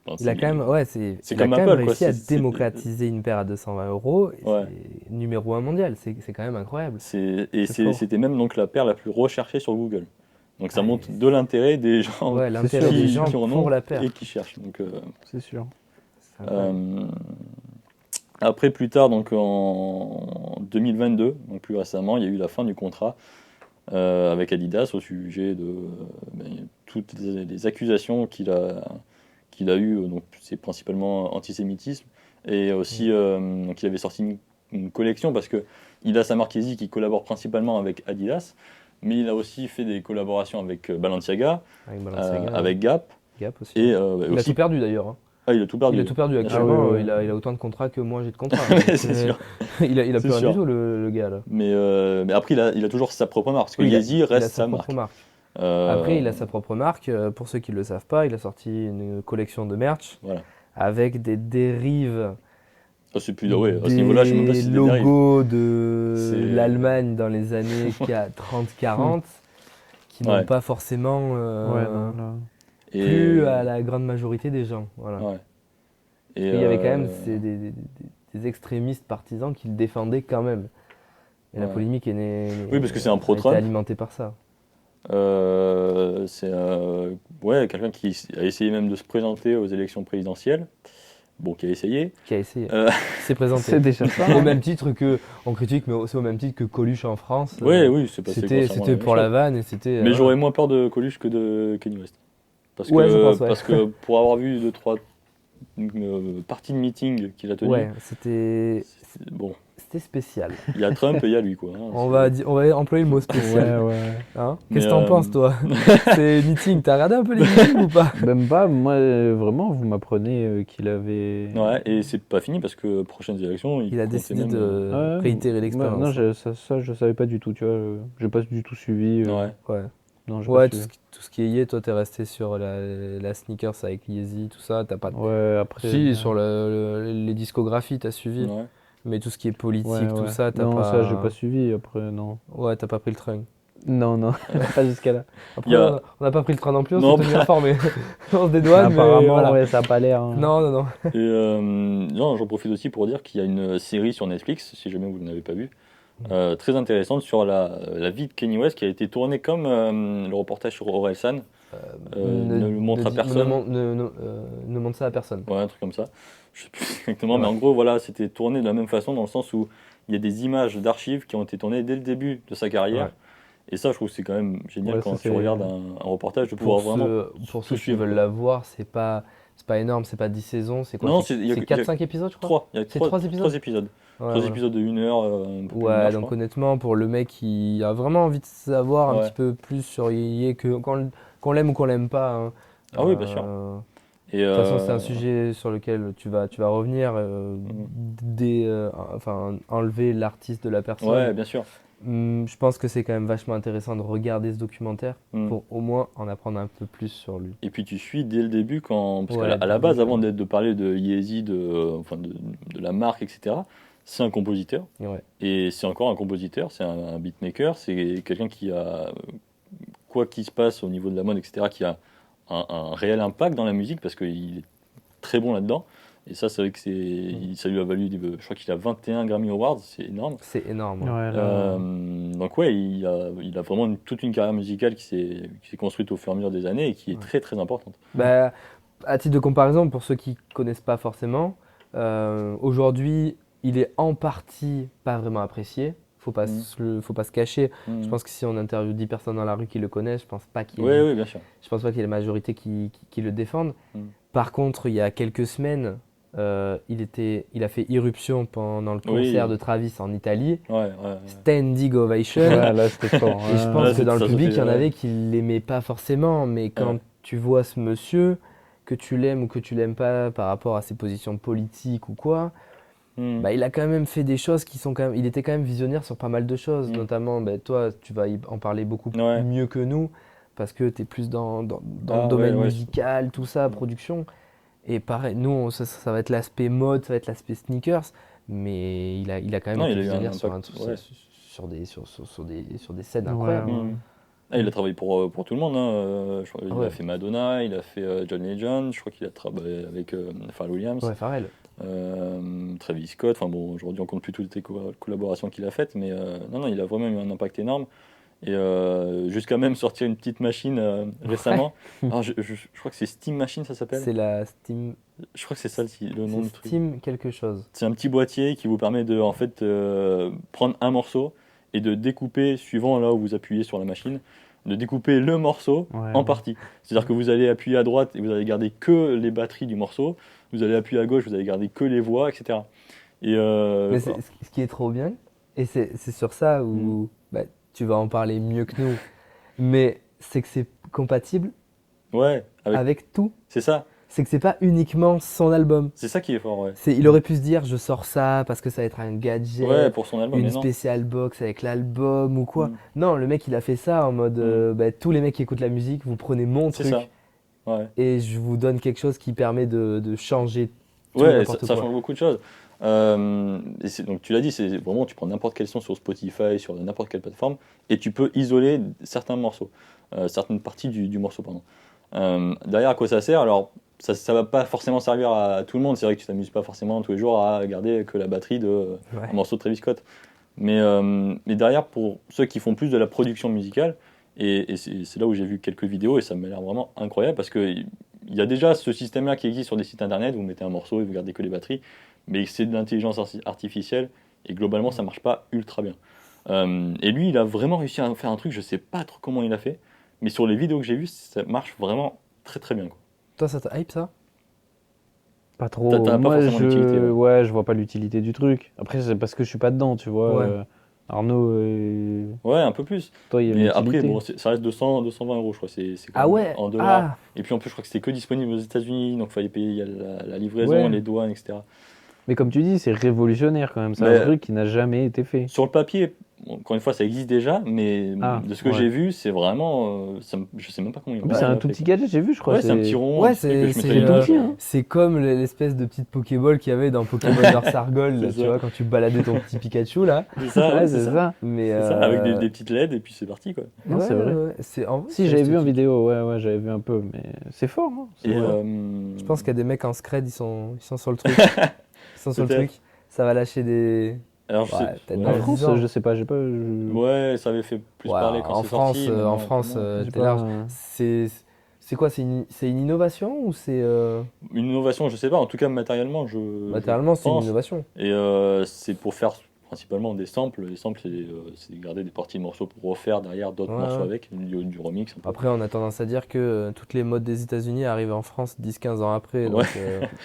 enfin, Il a quand même, c'est il a comme quand même Apple, quoi. réussi à démocratiser une paire à 220 €. Et Ouais. c'est numéro 1 mondial. C'est quand même incroyable. C'est fort. C'était même donc la paire la plus recherchée sur Google. Donc ça Ah, montre de l'intérêt des gens Ouais, l'intérêt sûr. des gens qui en pour ont la paire. et qui cherchent. Donc, C'est sûr. C'est incroyable. après, plus tard, donc en 2022, donc plus récemment, il y a eu la fin du contrat avec Adidas au sujet de toutes les accusations qu'il a eues. Donc c'est principalement antisémitisme et aussi donc il avait sorti une collection parce que il a sa marque Yeezy qui collabore principalement avec Adidas, mais il a aussi fait des collaborations avec Balenciaga, Avec Balenciaga, avec Gap Gap aussi. et Il a aussi tout perdu d'ailleurs. Hein. ah, il a tout perdu. Il a tout perdu Bien sûr. actuellement. Ah ouais. Il a autant de contrats que moi j'ai de contrats. Ouais, c'est sûr. Il a C'est plus rien sûr. du tout le gars là. Mais après, il a toujours sa propre marque, parce que Oui, Yeezy il a reste sa sa propre marque. marque. Après, il a sa propre marque. Pour ceux qui ne le savent pas, il a sorti une collection de merch Voilà. avec des dérives, Ça, c'est plus ouais, à ce niveau-là, je sais même pas si c'est des dérives. logos de C'est- l'Allemagne dans les années 30-40 qui n'ont Ouais. pas forcément Ouais, non, là. Et, plu à la grande majorité des gens. Voilà. ouais. Et, Parce qu'il y avait quand même des extrémistes partisans qui le défendaient quand même. Et la Ouais. polémique est née. Oui, parce que c'est un a été pro-Trump. alimenté par ça. C'est ouais, quelqu'un qui a essayé même de se présenter aux élections présidentielles. Bon, qui a essayé. Qui a essayé. Euh, s'est présenté. C'est déjà ça. Au hein. même titre que, on critique, mais c'est au même titre que Coluche en France. Oui, c'est passé C'était grossièrement la même pour la chose. vanne et c'était. Mais voilà. j'aurais moins peur de Coluche que de Kanye West. Parce Ouais, que, je pense, ouais. parce que pour avoir vu 2-3 parties de meeting qu'il a tenues, Ouais, c'était bon, spécial. il y a Trump et il y a lui, quoi. Hein, On va employer le mot spécial. Ouais. Hein Mais, Qu'est-ce que t'en penses, toi? C'est meeting. T'as regardé un peu les meetings ou pas? Même pas, moi, vraiment, vous m'apprenez qu'il avait. Ouais, et c'est pas fini parce que prochaines élections, Il a comptait décidé même, de Ouais, réitérer moi, l'expérience. non, ça, je savais pas du tout, tu vois. J'ai pas du tout suivi. Ouais. Ouais, Non, j'ai ouais pas suivi. tout ce qui est Ye, toi, t'es resté sur la sneakers avec Yeezy, tout ça. T'as pas. Ouais, après. Si, sur les discographies, t'as suivi. Ouais. Mais tout ce qui est politique, Ouais, tout ouais. ça, t'as non, pas. ça, j'ai pas suivi après, non. Ouais, t'as pas pris le train. Non, pas jusqu'à là. Après, Il y a- on n'a pas pris le train non plus, on Non, s'est tenu informé. On se dédouane, mais Apparemment, voilà. ouais, ça a pas l'air. hein. Non. Et non, j'en profite aussi pour dire qu'il y a une série sur Netflix, si jamais vous ne l'avez pas vue, très intéressante sur la vie de Kanye West qui a été tournée comme le reportage sur Orelsan. Ne le montre à personne. Ne montre ça à personne. Ouais, un truc comme ça. Je sais plus exactement, mais en gros, voilà, c'était tourné de la même façon dans le sens où il y a des images d'archives qui ont été tournées dès le début de sa carrière. Ouais. Et ça, je trouve que c'est quand même génial Ouais, quand ça, tu c'est- regardes un reportage de pouvoir vraiment. Pour tout ceux qui suivre, veulent quoi. la voir, c'est pas énorme, c'est pas 10 saisons, c'est quoi? Non, c'est il y a 4-5 épisodes, je crois. 3. Il y a C'est 3 trois épisodes. 3 épisodes. Ouais, 3 voilà. épisodes de 1 heure, un peu plus d'une Ouais, heure, je donc crois. honnêtement, pour le mec qui a vraiment envie de savoir un Ouais. petit peu plus sur Ye, qu'on l'aime ou qu'on l'aime pas. Hein, Ah oui, bien sûr. Et, de toute façon, c'est un sujet sur lequel tu vas revenir, enfin, enlever l'artiste de la personne. Ouais, bien sûr. Je pense que c'est quand même vachement intéressant de regarder ce documentaire Mm. pour au moins en apprendre un peu plus sur lui. Et puis tu suis dès le début, parce Ouais, qu'à dès la le base, début. avant de parler de Yeezy, enfin de la marque, etc., c'est un compositeur. Ouais. Et c'est encore un compositeur, c'est un beatmaker, c'est quelqu'un qui a, quoi qu'il se passe au niveau de la mode, etc., qui a un réel impact dans la musique parce qu'il est très bon là-dedans. Et ça, c'est vrai que ça lui a valu, je crois qu'il a 21 Grammy Awards, c'est énorme. C'est énorme. Ouais, hein. là, Donc ouais, il a vraiment toute une carrière musicale qui s'est construite au fur et à mesure des années et qui est Ouais. très très importante. Bah, à titre de comparaison, pour ceux qui connaissent pas forcément, aujourd'hui, il est en partie pas vraiment apprécié. Faut pas se cacher. Je pense que si on interviewe 10 personnes dans la rue qui le connaissent, je pense pas qu'il y ait, Oui, bien sûr. je pense pas qu'il y ait la majorité qui le défendent. Mm. Par contre, il y a quelques semaines, il a fait irruption pendant le concert Oui. de Travis en Italie. Ouais. Standing ovation. ouais, là, c'était fort. Et je hein. pense Ouais, que c'est- dans le ça se public, fait, il y en ouais. avait qui l'aimaient pas forcément, mais quand Ouais. tu vois ce monsieur, que tu l'aimes ou que tu l'aimes pas par rapport à ses positions politiques ou quoi, bah, il a quand même fait des choses qui sont quand même. Il était quand même visionnaire sur pas mal de choses, notamment, bah, toi, tu vas en parler beaucoup Ouais. mieux que nous, parce que tu es plus dans le Ah, domaine ouais. musical, tout ça, production. Et pareil, nous, ça va être l'aspect mode, ça va être l'aspect sneakers, mais il a quand même Non, été il a eu un visionnaire impact. Ouais. sur des scènes Ouais, incroyables. ouais. Ah, il a travaillé pour tout le monde, hein. Je crois, Ah il a ouais. fait Madonna, il a fait John Legend, je crois qu'il a travaillé avec Pharrell Williams, Ouais, Pharrell. Travis Scott. Enfin bon, aujourd'hui on compte plus toutes les collaborations qu'il a faites, mais non, il a vraiment eu un impact énorme. Et jusqu'à même sortir une petite machine récemment. Alors, je crois que c'est Steam Machine, ça s'appelle. C'est la Steam. Je crois que c'est ça le nom C'est du truc. Steam quelque chose. C'est un petit boîtier qui vous permet de en fait prendre un morceau et de découper suivant là où vous appuyez sur la machine, de découper le morceau Ouais. en parties. C'est-à-dire que vous allez appuyer à droite et vous allez garder que les batteries du morceau, vous allez appuyer à gauche, vous allez garder que les voix, etc. Et Mais voilà. ce qui est trop bien, et c'est sur ça où bah, tu vas en parler mieux que nous, mais c'est que c'est compatible Ouais, avec tout. c'est ça. C'est que c'est pas uniquement son album. C'est ça qui est fort, ouais. Il aurait pu se dire, je sors ça parce que ça va être un gadget, Ouais, pour son album, une mais non. spéciale box avec l'album ou quoi. Mm. Non, le mec il a fait ça en mode, bah, tous les mecs qui écoutent la musique, vous prenez mon C'est truc ça. Ouais. et je vous donne quelque chose qui permet de changer tout Ouais, n'importe ça quoi. change beaucoup de choses. Donc tu l'as dit, c'est vraiment, tu prends n'importe quel son sur Spotify, sur n'importe quelle plateforme, et tu peux isoler certains morceaux, certaines parties du morceau, pardon. Derrière, à quoi ça sert? Alors, ça va pas forcément servir à tout le monde. C'est vrai que tu t'amuses pas forcément tous les jours à garder que la batterie de Ouais. un morceau de Travis Scott. Mais derrière, pour ceux qui font plus de la production musicale, et c'est là où j'ai vu quelques vidéos, et ça m'a l'air vraiment incroyable, parce que il y a déjà ce système-là qui existe sur des sites internet, vous mettez un morceau et vous gardez que les batteries, mais c'est de l'intelligence artificielle, et globalement ça marche pas ultra bien. Et lui, il a vraiment réussi à faire un truc, je sais pas trop comment il a fait, mais sur les vidéos que j'ai vues, ça marche vraiment très très bien, quoi. Toi, ça te hype ça? Pas trop. T'as pas Moi, forcément d'utilité, ouais. ouais, je vois pas l'utilité du truc. Après, c'est parce que je suis pas dedans, tu vois. Ouais. Arnaud, Ouais, un peu plus. toi, il y a Mais après, l'utilité. bon, ça reste 220 euros, je crois. C'est quand Ah même ouais? en dollars. Ah! Et puis en plus, je crois que c'était que disponible aux États-Unis, donc il fallait payer il y a la livraison, Ouais. les douanes, etc. Mais comme tu dis, c'est révolutionnaire quand même. C'est Mais- un truc qui n'a jamais été fait. Sur le papier, bon, encore une fois, ça existe déjà, mais Ah, de ce que ouais. j'ai vu, c'est vraiment. Je sais même pas comment ils En l'ont plus, c'est un tout fait, petit quoi. gadget, j'ai vu, je crois. Ouais, c'est un petit rond, Ouais, un petit truc que je c'est mettrais tout dans- petit, hein. c'est comme l'espèce de petite Pokéball qu'il y avait dans Pokémon Earth Argol, là, C'est tu ça. vois, quand tu baladais ton petit Pikachu là. C'est ça, ouais, Ouais, c'est c'est ça. ça. Mais C'est ça, avec des petites LED, et puis c'est parti, quoi. Non, c'est vrai. En vrai, Si, c'est j'avais vu en esthétique. vidéo, ouais, j'avais vu un peu. Mais c'est fort, hein. C'est Et, vrai. Je pense qu'il y a des mecs en scred, ils sont sur le truc. Ils sont sur le Peut-être. truc. Ça va lâcher des. alors, je Ouais, sais. peut-être Ouais. dans En 10 France, ans. je sais pas, j'ai pas. Ouais, ça avait fait plus Ouais, parler quand en c'est France, sorti. en maintenant, France, vraiment, j'ai t'es pas- large. C'est quoi? C'est une innovation ou c'est Une innovation, je sais pas. En tout cas, matériellement, je matériellement c'est une pense. innovation. Et c'est pour faire principalement des samples. Les samples, c'est garder des parties de morceaux pour refaire derrière d'autres Ouais, morceaux ouais. avec, du remix un peu. Après, on a tendance à dire que toutes les modes des États-Unis arrivent en France 10-15 ans après. Ouais. Donc,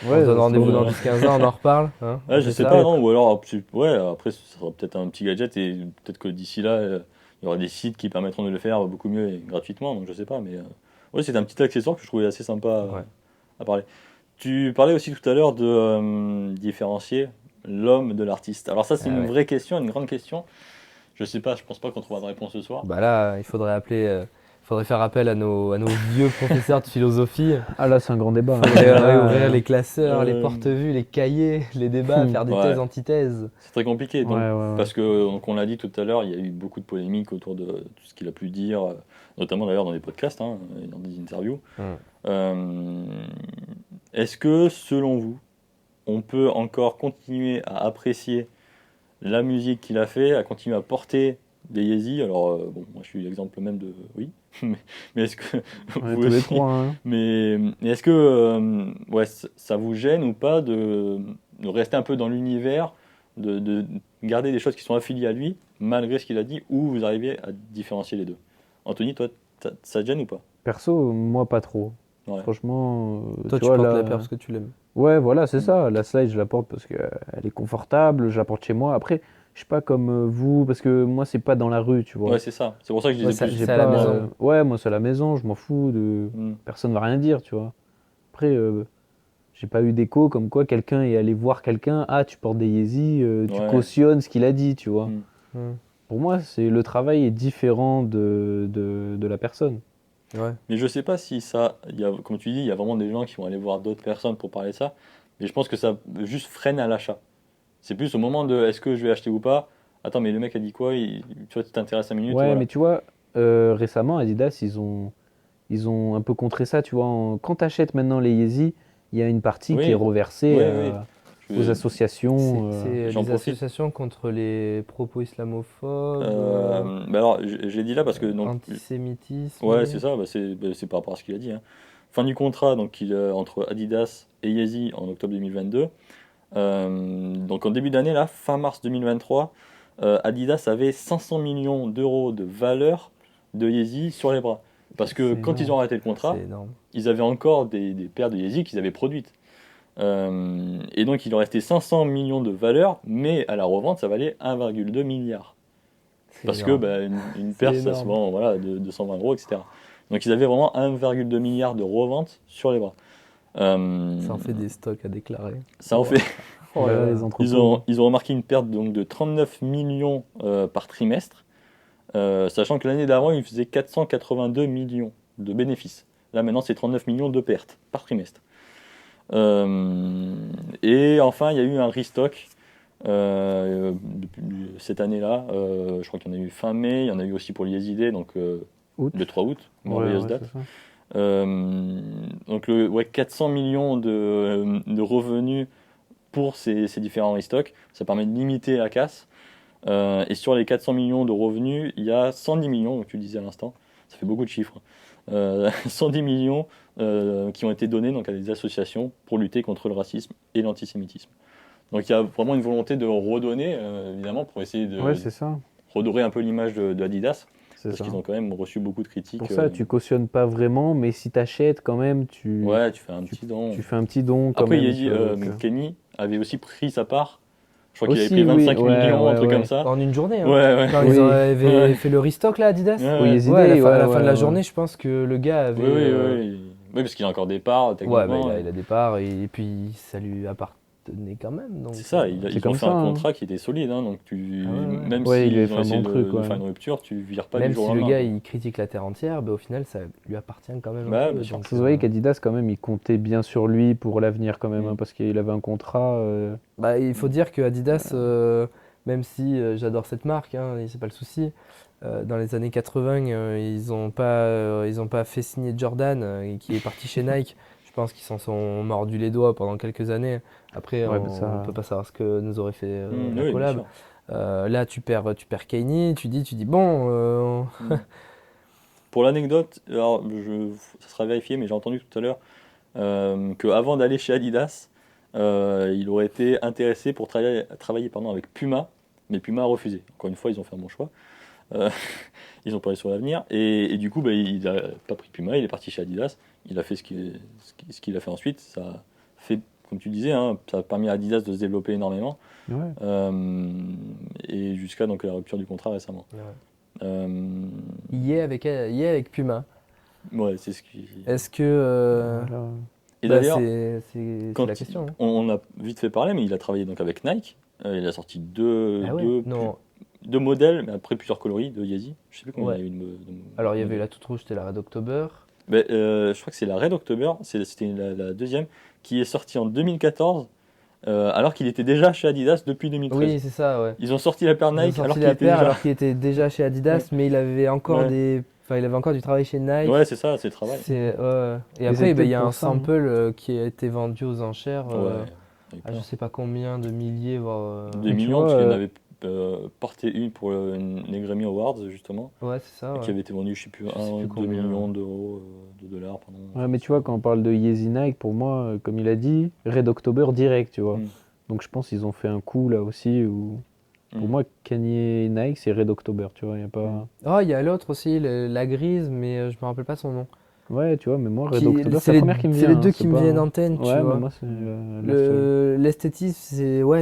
on Ouais, se donne rendez-vous dans ouais. 10-15 ans, on en reparle. Hein, on Ouais, je fait sais ça. pas, non, ou alors, ouais, après, ce sera peut-être un petit gadget et peut-être que d'ici là, il y aura des sites qui permettront de le faire beaucoup mieux et gratuitement, donc je sais pas, mais ouais, c'est un petit accessoire que je trouvais assez sympa Ouais. à parler. Tu parlais aussi tout à l'heure de différencier l'homme de l'artiste. Alors ça, c'est Ah une ouais. vraie question, une grande question. Je sais pas, je pense pas qu'on trouvera de réponse ce soir. Bah là, il faudrait faire appel à nos vieux professeurs de philosophie. Ah là, c'est un grand débat. Il faudrait Là, réouvrir les classeurs, les euh, porte-vues, les cahiers, les débats, faire des Ouais. thèses, antithèses. C'est très compliqué, donc, ouais. parce que, donc, on l'a dit tout à l'heure, il y a eu beaucoup de polémiques autour de tout ce qu'il a pu dire, notamment d'ailleurs dans des podcasts, hein, et dans des interviews. Euh, Est-ce que, selon vous, on peut encore continuer à apprécier la musique qu'il a fait, à continuer à porter des Yeezy? Alors, bon, moi je suis l'exemple même de oui, mais est-ce que On est vous tous les aussi? trois, hein. Mais est-ce que ouais, ça vous gêne ou pas de rester un peu dans l'univers, de garder des choses qui sont affiliées à lui, malgré ce qu'il a dit, ou vous arrivez à différencier les deux? Anthony, toi, ça te gêne ou pas? Perso, moi, pas trop. Ouais. Franchement, Toi, tu vois, portes là- la paire parce que tu l'aimes. Ouais, voilà, c'est ça. La slide, je la porte parce qu'elle est confortable, je la porte chez moi. Après, je suis pas comme vous, parce que moi, c'est pas dans la rue, tu vois. Ouais, c'est ça. C'est pour ça que je Ouais, disais plus. c'est à la pas, maison. ouais, moi, c'est à la maison, je m'en fous de. Hmm. Personne va rien dire, tu vois. Après, j'ai pas eu d'écho comme quoi quelqu'un est allé voir quelqu'un, ah tu portes des Yeezy, tu Ouais. cautionnes ce qu'il a dit, tu vois. Mm. Pour moi, le travail est différent de la personne. Ouais. Mais je sais pas si ça, comme tu dis, il y a vraiment des gens qui vont aller voir d'autres personnes pour parler de ça, mais je pense que ça juste freine à l'achat. C'est plus au moment de est-ce que je vais acheter ou pas. Attends, mais le mec a dit quoi? Tu vois, tu t'intéresses 5 minutes, Ouais, voilà. mais tu vois, récemment, Adidas, ils ont un peu contré ça, tu vois. Quand tu achètes maintenant les Yeezy, il y a une partie qui est Oui, reversée oui. aux associations. C'est j'en les profite. associations contre les propos islamophobes, Bah alors, je l'ai dit là parce que donc, antisémitisme. ouais, c'est ça, c'est par rapport à ce qu'il a dit, hein. Fin du contrat donc, entre Adidas et Yeezy en octobre 2022. Donc en début d'année, là, fin mars 2023, Adidas avait 500 millions d'euros de valeur de Yeezy sur les bras. Parce que C'est quand ils énorme. ont arrêté le contrat, C'est énorme. ils avaient encore des paires de Yeezy qu'ils avaient produites. Et donc il leur restait 500 millions de valeur, mais à la revente, ça valait 1,2 milliard. C'est Parce que énorme. bah, une C'est paire, ça se énorme. vend voilà, de 120 euros, etc. Donc ils avaient vraiment 1,2 milliard de revente sur les bras. Ça en fait des stocks à déclarer. Ça en fait. Oh Bah là ouais, là. les entrepôts. Ils ont remarqué une perte donc, de 39 millions par trimestre, sachant que l'année d'avant, ils faisaient 482 millions de bénéfices. Là maintenant, c'est 39 millions de pertes par trimestre. Et enfin, il y a eu un restock depuis cette année-là. Je crois qu'il y en a eu fin mai, il y en a eu aussi pour les Yeezy, donc Août. le 3 août, Ouais, merveilleuse ouais, date. c'est ça. Donc 400 millions de revenus pour ces différents restocks, ça permet de limiter la casse. Et sur les 400 millions de revenus, il y a 110 millions, donc tu le disais à l'instant, ça fait beaucoup de chiffres, 110 millions qui ont été donnés donc, à des associations pour lutter contre le racisme et l'antisémitisme. Donc il y a vraiment une volonté de redonner, évidemment, pour essayer de Ouais, c'est ça. redorer un peu l'image de Adidas, C'est parce ça. qu'ils ont quand même reçu beaucoup de critiques. Pour ça, tu cautionnes pas vraiment, mais si tu achètes quand même, Ouais, tu fais un petit don. tu fais un petit don quand Après, même. il a dit, Tu vois, donc, Kenny avait aussi pris sa part. Je crois qu'il avait Aussi, pris oui, 25 ouais, millions, un ouais, truc ouais. comme ça. En une journée, hein. Ouais. Quand Oui. ils avaient Ouais. fait le restock là, Adidas. Ouais, Au ouais. Yeezy Ouais, à Day, la fin de la ouais. journée, je pense que le gars avait. Oui. Oui, parce qu'il a encore des parts, Ouais, techniquement. bah, il a des parts et puis ça lui appartenait quand même. Donc, C'est ça, c'est ils comme ont fait ça, un hein. contrat qui était solide, hein, donc Ah ouais. même Ouais, il lui a s'ils fait ont un essayé bon truc, de ouais. faire une rupture, tu vires pas Même du jour si au le lendemain. gars il critique la terre entière, bah, au final ça lui appartient quand même Bah, un peu. bien sûr. Donc, Ça se voyait qu'Adidas, quand même, il comptait bien sur lui pour l'avenir, quand même, Mm. hein, parce qu'il avait un contrat. bah, il faut dire que Adidas, même si j'adore cette marque, hein, et c'est pas le souci, dans les années 80, ils ont pas fait signer Jordan, qui est parti chez Nike. Je pense qu'ils s'en sont mordus les doigts pendant quelques années. Après, Ouais, bah on ça. peut pas savoir ce que nous aurait fait la Oui, bien collab. sûr. Là, tu perds Kanye, tu dis bon, Mm. Pour l'anecdote, alors ça sera vérifié, mais j'ai entendu tout à l'heure qu'avant d'aller chez Adidas, il aurait été intéressé pour travailler avec Puma, mais Puma a refusé. Encore une fois, ils ont fait un bon choix. Euh, ils ont parlé sur l'avenir. Et du coup, bah, il n'a pas pris Puma, il est parti chez Adidas. Il a fait ce qu'il a fait ensuite. Ça a fait, comme tu disais, hein, ça a permis à Adidas de se développer énormément. Ouais. Et jusqu'à donc, la rupture du contrat récemment. ouais. Euh, Il y est avec Puma. ouais, c'est ce qui. Est-ce que. Voilà. Et Bah, d'ailleurs, c'est quand la question. Hein. on a vite fait parler, mais il a travaillé donc avec Nike. Il a sorti deux Ah ouais, non. deux modèles, mais après plusieurs coloris de Yeezy. Je sais plus combien Ouais. il y a eu Alors il y avait modèles. la toute rouge, c'était la Red October. Ben, je crois que c'est la Red October, c'était la deuxième, qui est sortie en 2014, alors qu'il était déjà chez Adidas depuis 2013. Oui, c'est ça, ouais. Ils ont sorti la paire Ils ont Nike sorti alors qu'il la était paire déjà. alors qu'il était déjà chez Adidas, mais il avait encore Ouais. il avait encore du travail chez Nike. Ouais, c'est ça, c'est le travail. Ouais. Et Mais après, c'est bah, il y a peut-être un pour ça, hein. sample qui a été vendu aux enchères Ouais, il y a eu à plein. je sais pas combien de milliers, voire. Des tu millions, vois, parce qu'il y en avait porté une pour les Grammy Awards, justement, Ouais, c'est ça. qui Ouais. avait été vendue, je sais plus, Je sais 1 ou plus 2 combien. millions d'euros, de dollars, pardon. Ouais, mais tu vois, quand on parle de Yeezy Nike, pour moi, comme il a dit, Red October direct, tu vois. Mm. Donc je pense qu'ils ont fait un coup là aussi où. Pour Mm. moi, Kanye et Nike, c'est Red October, tu vois. Y a pas... Mm. Oh, il y a l'autre aussi, la grise, mais je me rappelle pas son nom. Ouais, tu vois, mais moi, Red October, c'est C'est la première qui me c'est vient. les hein, deux c'est qui me pas- viennent en tête, tu Ouais, mais vois. moi, c'est la story. L'esthétisme,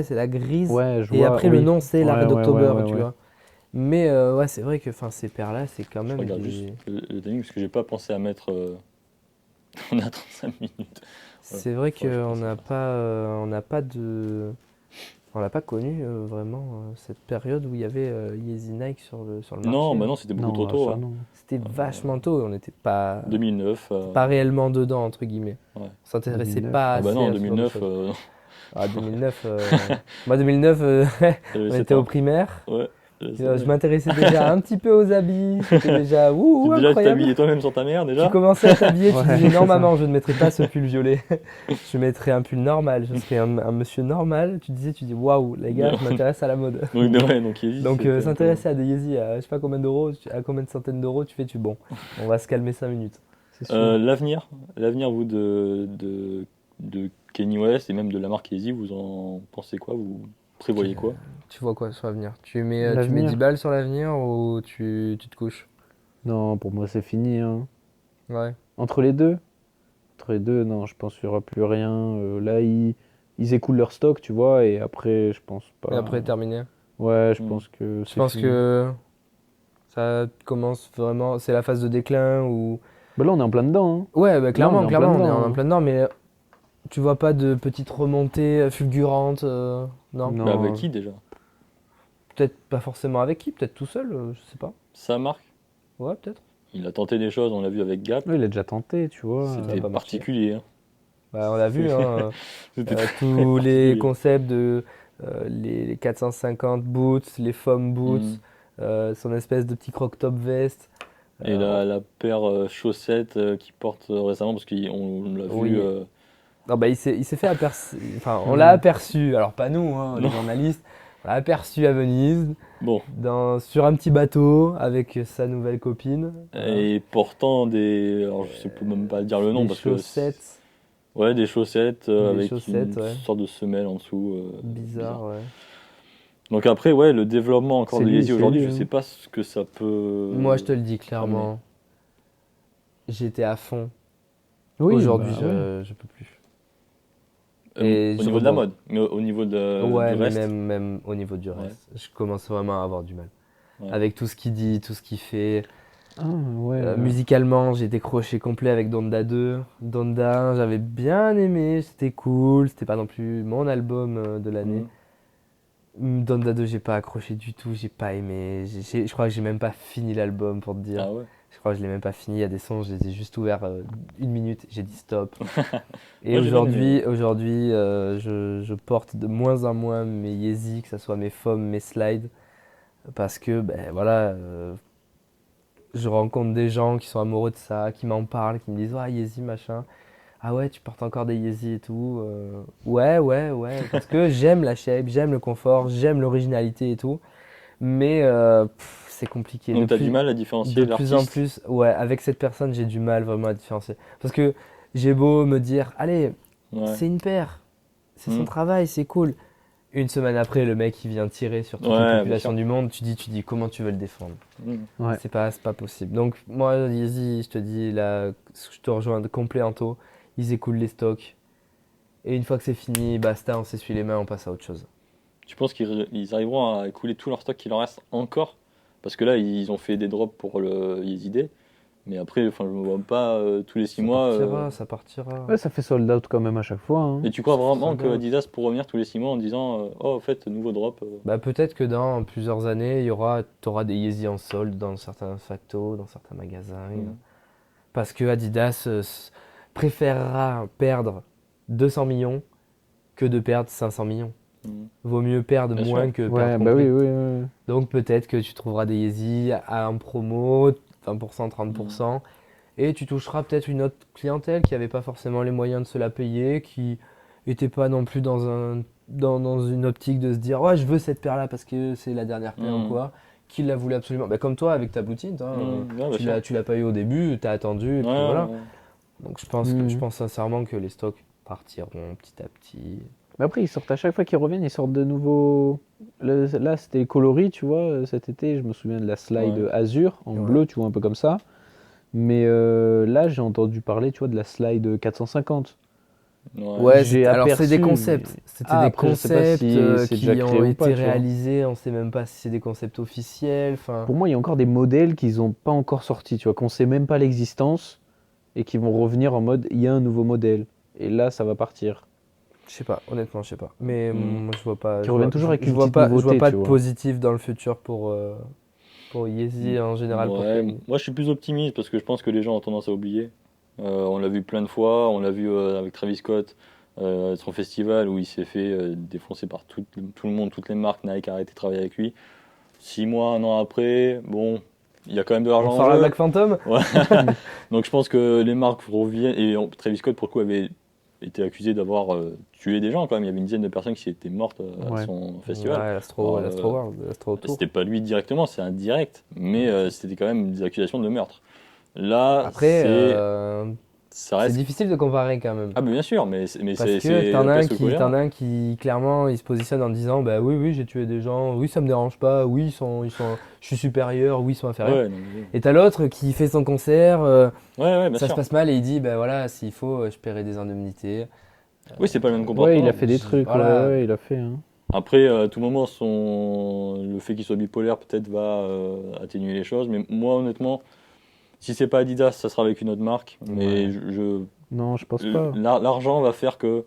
c'est la grise. Ouais, je Et vois, après, le oui. nom, c'est la Ouais, Red ouais, October, ouais, tu ouais. vois. Mais ouais, c'est vrai que ces paires-là, c'est quand Je même regarde des. juste le timing, parce que j'ai pas pensé à mettre On a 35 minutes. C'est vrai Ouais, je qu'on pense n'a que pas, on n'a pas connu vraiment cette période où il y avait Yeezy Nike sur le Non, marché. bah non, c'était beaucoup trop Non, tôt. ça Hein. non. C'était vachement tôt, on n'était pas, 2009. pas réellement dedans, entre guillemets. Ouais. On s'intéressait 2009. pas Ah bah assez non, en à ce genre de 2009, choses. Ah, 2009, moi 2009, j'avais on 7 était au ans. primaire. Ouais, je Je savais. m'intéressais déjà un petit peu aux habits, c'était déjà Tu ouh, déjà incroyable. t'habillais toi-même sur ta mère Tu déjà? commençais à t'habiller, tu Ouais, disais non c'est ça. maman, je ne mettrai pas ce pull violet, je mettrai un pull normal, je serai un monsieur normal. Tu dis waouh les gars, je m'intéresse à la mode. Donc, ouais, donc Yeezy, Donc c'était un peu... s'intéresser à des Yeezy à je sais pas combien d'euros, à combien de centaines d'euros, tu bon, on va se calmer 5 minutes. C'est sûr. L'avenir, vous, de Kanye West et même de la marque Yeezy, vous en pensez quoi? Vous prévoyez quoi? Tu vois quoi sur l'avenir? Tu mets 10 L'avenir? balles sur l'avenir ou tu te couches? Non, pour moi, c'est fini, hein. Ouais. Entre les deux? Entre les deux, non, je pense qu'il n'y aura plus rien. Là, ils écoulent leur stock, tu vois, et après, je pense Et pas. après terminé. Ouais, je Hmm. pense que Je c'est pense fini. que ça commence vraiment, c'est la phase de déclin ou... Bah là, on est en plein dedans, hein. Ouais, bah, Là, on est clairement, en plein on est dedans, en hein. plein dedans, mais tu vois pas de petites remontées fulgurantes, non? Bah, avec Non, qui déjà? Peut-être pas forcément avec qui, peut-être tout seul, je sais pas. Sa marque? Ouais, peut-être. Il a tenté des choses, on l'a vu avec Gap. lui, il a déjà tenté, tu vois. Ça a C'était pas marché. particulier. Hein. Bah, on l'a vu, hein, C'était très tous les particulier. concepts de les 450 boots, les foam boots, Hmm. son espèce de petit croc-top veste. Et Euh, la paire chaussettes qu'il porte récemment, parce qu'on l'a vu. oui. Non, bah, il s'est fait apercevoir. Enfin, on Hmm. l'a aperçu, alors pas nous, hein, les Non. journalistes, on l'a aperçu à Venise, Bon, sur un petit bateau avec sa nouvelle copine. Voilà. et portant des. Alors je sais même pas dire le nom Des parce chaussettes, ouais, des chaussettes des avec chaussettes, une ouais. sorte de semelle en dessous. Bizarre, ouais. Donc après, ouais, le développement encore C'est de lui, Yeezy c'est aujourd'hui, lui, je hein. sais pas ce que ça peut. Moi, je te le dis amener. clairement, j'étais à fond. Oui, Aujourd'hui, bah ouais. je peux plus. Et Au je niveau de la rebondis. mode, mais au niveau Ouais, du mais reste. même au niveau du Ouais. reste, je commence vraiment à avoir du mal. Ouais. Avec tout ce qu'il dit, tout ce qu'il fait. Ah, ouais. Musicalement, j'ai décroché complet avec Donda 2. Donda 1, j'avais bien aimé, c'était cool, c'était pas non plus mon album de l'année. Donda 2, j'ai pas accroché du tout, j'ai pas aimé. Je crois que j'ai même pas fini l'album pour te dire. Ah ouais. Je crois que je l'ai même pas fini, il y a des sons, je les ai juste ouverts 1 minute, j'ai dit stop. Et Moi, j'ai bien aimé. aujourd'hui je porte de moins en moins mes Yeezy, que ce soit mes foams, mes slides, parce que ben voilà, je rencontre des gens qui sont amoureux de ça, qui m'en parlent, qui me disent ah Yeezy machin, ah ouais tu portes encore des Yeezy et tout, ouais, parce que j'aime la shape, j'aime le confort, j'aime l'originalité et tout, mais c'est compliqué. Donc t'as du mal à différencier De plus en l'artiste. plus, ouais, avec cette personne, j'ai du mal vraiment à différencier. Parce que j'ai beau me dire, allez, Ouais. c'est une paire, c'est son Mm. travail, c'est cool. Une semaine après, le mec, il vient tirer sur toutes Ouais, les bien populations sûr. du monde. Tu dis, comment tu veux le défendre? Mm. Ouais. C'est pas possible. Donc, moi, Yeezy, je te dis, là, je te rejoins complet en taux. Ils écoulent les stocks. Et une fois que c'est fini, basta, on s'essuie les mains, on passe à autre chose. Tu penses qu'ils arriveront à écouler tout leur stock qu'il en reste encore? Parce que là, ils ont fait des drops pour le Yeezy Day. Mais après, enfin, je me vois pas tous les 6 mois. Ça partira. Ouais, ça fait sold out quand même à chaque fois, hein. Et tu crois vraiment que Sold out. Adidas pourrait revenir tous les 6 mois en disant oh, en fait, nouveau drop Bah, peut-être que dans plusieurs années, t'auras des Yeezy en solde dans certains factos, dans certains magasins. Mhm. Parce que Adidas préférera perdre 200 millions que de perdre 500 millions. Mhm. Vaut mieux perdre Bien moins sûr. que Ouais, perdre bah complet. oui. Donc peut-être que tu trouveras des Yeezy en promo, 20%, 30%, et tu toucheras peut-être une autre clientèle qui n'avait pas forcément les moyens de se la payer, qui n'était pas non plus dans une optique de se dire ouais je veux cette paire là parce que c'est la dernière paire ou quoi, qui la voulait absolument. Bah, comme toi avec ta boutique, hein, Ouais, bien sûr. tu l'as pas eu au début, tu as attendu, et puis Ouais, voilà. ouais. Donc Mhm. je pense sincèrement que les stocks partiront petit à petit. Mais après, ils sortent à chaque fois qu'ils reviennent, ils sortent de nouveaux. Là, c'était les coloris, tu vois. Cet été, je me souviens de la slide Ouais. azur en Ouais. bleu, tu vois, un peu comme ça. Mais là, j'ai entendu parler, tu vois, de la slide 450. Ouais, J'ai alors c'est des aperçu, concepts. mais- C'était Ah, des après, je sais pas concepts si c'est déjà qui créé ont ou pas, été tu vois. réalisés. On sait même pas si c'est des concepts officiels. Enfin, Pour moi, il y a encore des modèles qu'ils n'ont pas encore sortis, tu vois, qu'on sait même pas l'existence. et qui vont revenir en mode il y a un nouveau modèle. Et là, ça va partir. Je sais pas, honnêtement, je sais pas. Mais moi, je vois pas. Qui je reviennent vois- toujours avec je une vois petite pas, je vois nouveauté, pas tu de vois. positif dans le futur pour Yeezy en général. Pour Ouais, Kanye. moi je suis plus optimiste parce que je pense que les gens ont tendance à oublier. On l'a vu plein de fois, on l'a vu avec Travis Scott, à son festival où il s'est fait défoncer par tout le monde, toutes les marques. Nike a arrêté de travailler avec lui. 6 mois, un an après, bon, il y a quand même de On l'argent sort en la jeu. Black Phantom? Ouais. Donc je pense que les marques reviennent. Et Travis Scott, pour le coup, avait été accusé d'avoir tué des gens quand même. Il y avait une dizaine de personnes qui étaient mortes à Ouais. son festival. Ouais, l'Astro Alors, World, l'Astro Tour. C'était pas lui directement, c'est indirect, mais c'était quand même des accusations de meurtre. Là, Après, ça c'est reste. difficile de comparer quand même. Ah, mais bien sûr, mais Parce que c'est t'en la as peste au choléra. t'en as un qui clairement il se positionne en disant bah oui j'ai tué des gens, oui ça me dérange pas, oui je suis supérieur, oui ils sont inférieurs. Ouais, non, mais- Et t'as l'autre qui fait son concert, ouais, bien ça se sûr. passe mal et il dit bah voilà s'il faut je paierai des indemnités. Oui, c'est pas le même Ouais, comportement. il a fait des trucs, voilà. ouais, il a fait. Hein. Après, à tout moment, le fait qu'il soit bipolaire peut-être va atténuer les choses, mais moi, honnêtement, si c'est pas Adidas, ça sera avec une autre marque, mais Ouais. Non, je pense pas. l'argent va faire que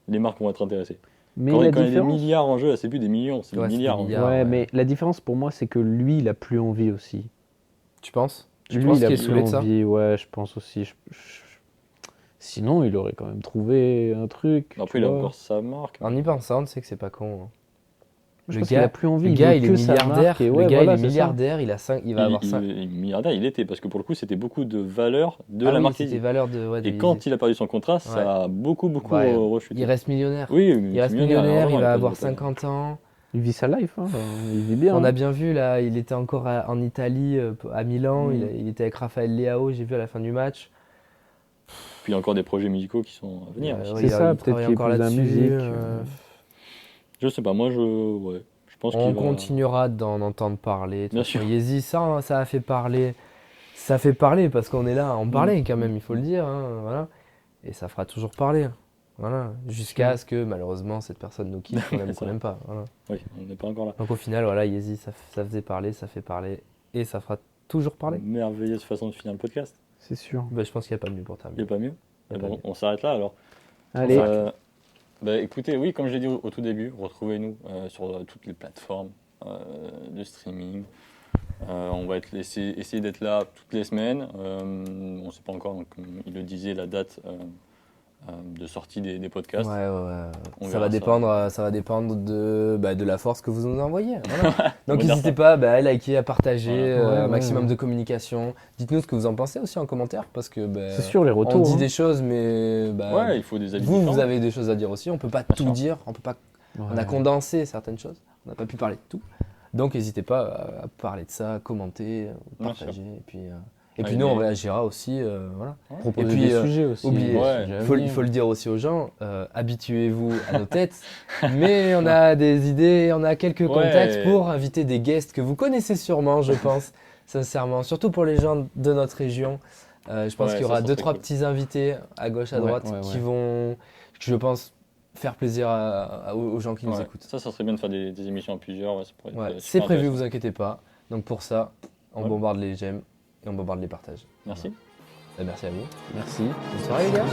les marques vont être intéressées. Mais Quand la il y a des différence. milliards en jeu, là, c'est plus des millions, c'est Ouais, des c'est des milliards en jeu. milliards. Ouais, ouais. mais la différence pour moi, c'est que lui, il a plus envie aussi. Tu penses? Tu Lui, penses il a qu'il est plus saoulé de ça? envie, ouais, je pense aussi. Sinon, il aurait quand même trouvé un truc. Après, tu il a vois. encore sa marque. En y pensant, tu sais que c'est pas con. Hein. Je Le pense qu'il a gars, plus envie. le il gars veut il est que sa milliardaire, marque et le ouais, gars voilà, il est c'est ça. milliardaire, il va avoir 5. Il est milliardaire, il était, parce que pour le coup, c'était beaucoup de valeur de Ah la oui, marque c'était Yeezy. valeur de ouais, de Et Yeezy. quand il a perdu son contrat, Ouais. ça a beaucoup Ouais, rechuté. il reste millionnaire. Oui, Il reste millionnaire, millionnaire, il largement, va a avoir pas- 50 ans. Il vit sa life, hein. Il vit bien. On a hein. bien vu là, il était encore en Italie, à Milan, Mm. il était avec Raphaël Leao, j'ai vu à la fin du match. Puis il y a encore des projets musicaux qui sont à venir. aussi. Ouais, C'est ça, il peut-être travaille qu'il est encore plus dans la là-dessus. musique. Je sais pas, moi je pense On qu'il va. continuera d'en entendre parler. De toute Bien façon, sûr. Yeezy, ça a fait parler. Ça fait parler parce qu'on est là à en parler quand même, il faut le Mm. dire. Hein, voilà. Et ça fera toujours parler. Voilà. Jusqu'à ce que malheureusement cette personne nous quitte, qu'on aime ou C'est qu'on vrai. n'aime pas. Voilà. Oui, on n'est pas encore là. Donc au final, voilà, Yeezy, ça faisait parler, ça fait parler. Et ça fera toujours parler. Merveilleuse façon de finir le podcast. C'est sûr. Bah, je pense qu'il n'y a pas mieux pour Il n'y terminer. a pas mieux. Il y a Eh pas ben, mieux. on s'arrête là alors. Allez, Bah, écoutez, oui, comme je l'ai dit au tout début, retrouvez-nous sur toutes les plateformes de streaming. On va essayer d'être là toutes les semaines. On ne sait pas encore, donc, comme il le disait, la date de sortie des podcasts. Ouais. On Ça verra va dépendre de la force que vous nous envoyez. Voilà. On Donc va dire n'hésitez ça. pas à liker, à partager, Voilà. un Ouais, maximum ouais. de communication. Dites-nous ce que vous en pensez aussi en commentaire parce que c'est sûr, les on retours. dit hein. des choses mais Ouais, il faut des avis vous différents. avez des choses à dire aussi. On peut pas Bien tout sûr. dire, on a Ouais. condensé certaines choses. On n'a pas pu parler de tout. Donc n'hésitez pas à parler de ça, commenter, Bien partager et Ouais, puis nous on mais- réagira aussi. Voilà. Proposer Et puis, des sujets aussi. oubliez- Ouais. Il faut le dire aussi aux gens, habituez-vous à nos têtes, mais on a des idées, on a quelques contacts pour inviter des guests que vous connaissez sûrement, je pense, sincèrement, surtout pour les gens de notre région. Je pense Ouais, qu'il y aura ça 2-3 serait cool. petits invités à gauche, à Ouais, droite, ouais, qui ouais. vont, je pense, faire plaisir aux gens qui nous Ouais, écoutent. ça serait bien de faire des émissions à plusieurs. Ouais, ça pourrait être, Ouais, super c'est prévu, intéressant. vous inquiétez pas. Donc pour ça, on Ouais. bombarde les j'aime et on bombarde les partages. Merci. Et merci à vous. Merci. Bonne soirée les gars.